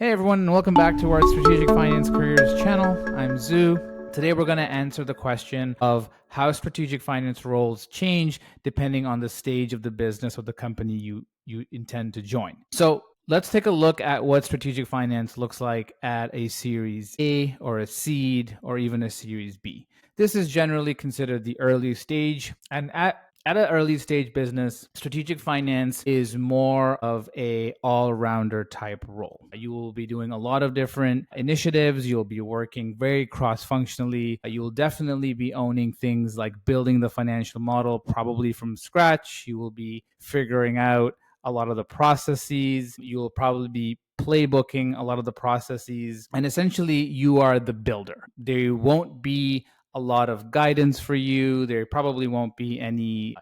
Hey everyone, and welcome back to our Strategic Finance Careers channel. I'm Zoo. Today we're going to answer the question of how strategic finance roles change depending on the stage of the business or the company you intend to join. So let's take a look at what strategic finance looks like at a Series A or a seed or even a Series B. This is generally considered the early stage, and at an early stage business, strategic finance is more of a all-rounder type role. You will be doing a lot of different initiatives. You'll be working very cross-functionally. You will definitely be owning things like building the financial model, probably from scratch. You will be figuring out a lot of the processes. You will probably be playbooking a lot of the processes. And essentially, you are the builder. There won't be a lot of guidance for you. There probably won't be any,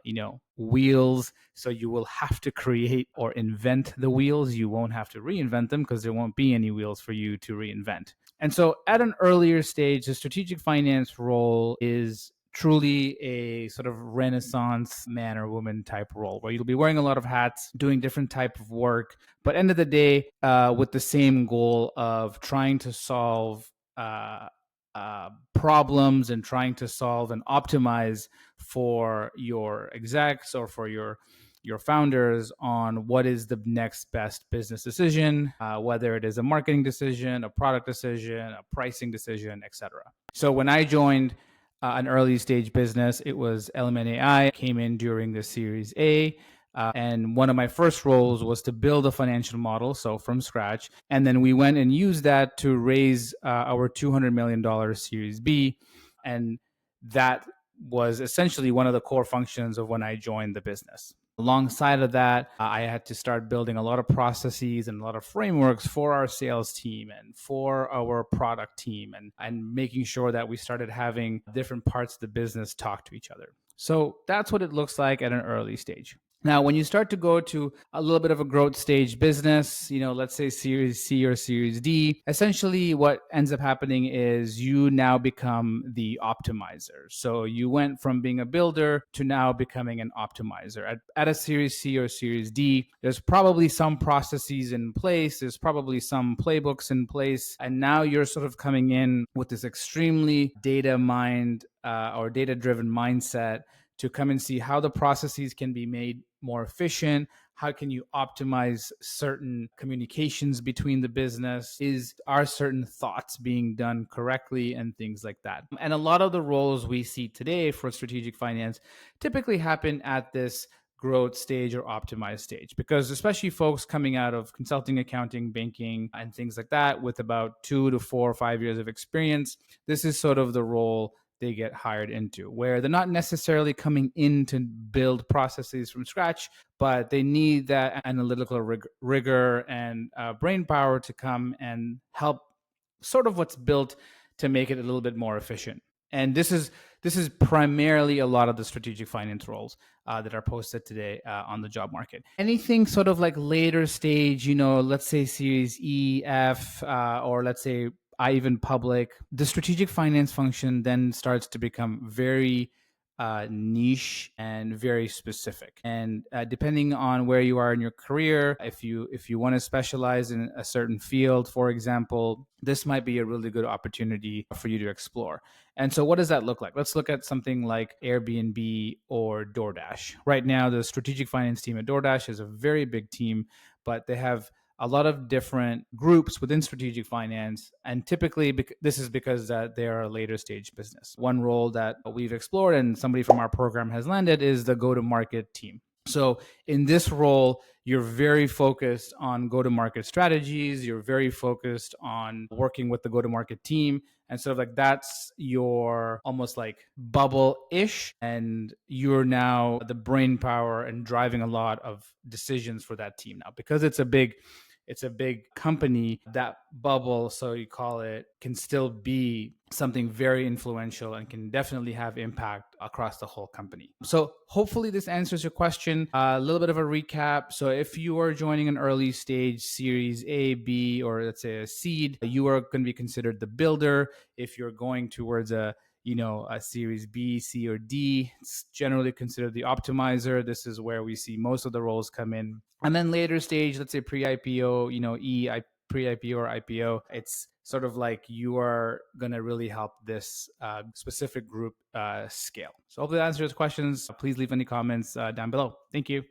wheels. So you will have to create or invent the wheels. You won't have to reinvent them because there won't be any wheels for you to reinvent. And so at an earlier stage, the strategic finance role is truly a sort of renaissance man or woman type role where you'll be wearing a lot of hats, doing different type of work, but end of the day, with the same goal of trying to solve problems and trying to solve and optimize for your execs or for your founders on what is the next best business decision, whether it is a marketing decision, a product decision, a pricing decision, etc. So when I joined an early stage business, it was Element AI. Came in during the Series A. And one of my first roles was to build a financial model, so from scratch. And then we went and used that to raise our $200 million Series B. And that was essentially one of the core functions of when I joined the business. Alongside of that, I had to start building a lot of processes and a lot of frameworks for our sales team and for our product team and making sure that we started having different parts of the business talk to each other. So that's what it looks like at an early stage. Now, when you start to go to a little bit of a growth stage business, let's say Series C or Series D, essentially what ends up happening is you now become the optimizer. So you went from being a builder to now becoming an optimizer. At a Series C or Series D, there's probably some processes in place, there's probably some playbooks in place, and now you're sort of coming in with this extremely data mined or data driven mindset to come and see how the processes can be made more efficient. How can you optimize certain communications between the business? Are certain thoughts being done correctly and things like that? And a lot of the roles we see today for strategic finance typically happen at this growth stage or optimized stage, because especially folks coming out of consulting, accounting, banking, and things like that with about 2 to 4 or 5 years of experience, this is sort of the role they get hired into, where they're not necessarily coming in to build processes from scratch, but they need that analytical rigor and brain power to come and help sort of what's built to make it a little bit more efficient. And this is primarily a lot of the strategic finance roles that are posted today on the job market. Anything sort of like later stage, let's say Series E, F, or let's say even public, the strategic finance function then starts to become very niche and very specific. And depending on where you are in your career, if you want to specialize in a certain field, for example, this might be a really good opportunity for you to explore. And so what does that look like? Let's look at something like Airbnb or DoorDash. Right now, the strategic finance team at DoorDash is a very big team, but they have a lot of different groups within strategic finance. And typically, this is because they are a later stage business. One role that we've explored and somebody from our program has landed is the go-to-market team. So in this role, you're very focused on go-to-market strategies. You're very focused on working with the go-to-market team. And sort of like that's your almost like bubble-ish. And you're now the brain power and driving a lot of decisions for that team now. Because it's a big company, that bubble, so you call it, can still be something very influential and can definitely have impact across the whole company. So hopefully this answers your question. A little bit of a recap. So if you are joining an early stage Series A, B, or let's say a seed, you are going to be considered the builder. If you're going towards a Series B, C, or D, it's generally considered the optimizer. This is where we see most of the roles come in. And then later stage, let's say pre-IPO, pre-IPO or IPO, it's sort of like you are going to really help this specific group scale. So hopefully that answers questions. Please leave any comments down below. Thank you.